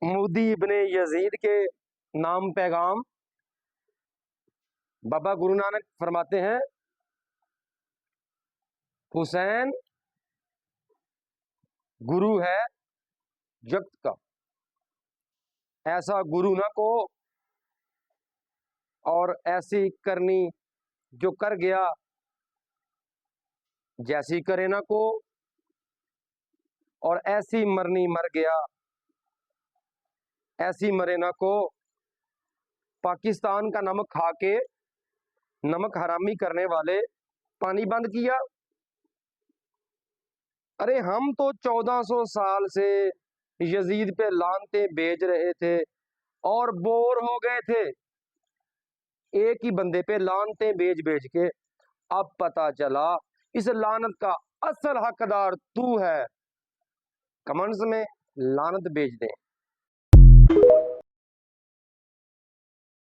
मुदी इब्ने यजीद के नाम पैगाम। बाबा गुरु नानक फरमाते हैं, हुसैन गुरु है जगत का, ऐसा गुरु ना को और ऐसी करनी जो कर गया, जैसी करे ना को और ऐसी मरनी मर गया, ऐसी मरे ना को। पाकिस्तान का नमक खा के नमक हरामी करने वाले पानी बंद किया। अरे हम तो 1400 साल से यजीद पे लानते बेच रहे थे और बोर हो गए थे एक ही बंदे पे लानते बेच बेच के। अब पता चला इस लानत का असल हकदार तू है। कमेंट्स में लानत बेच दें।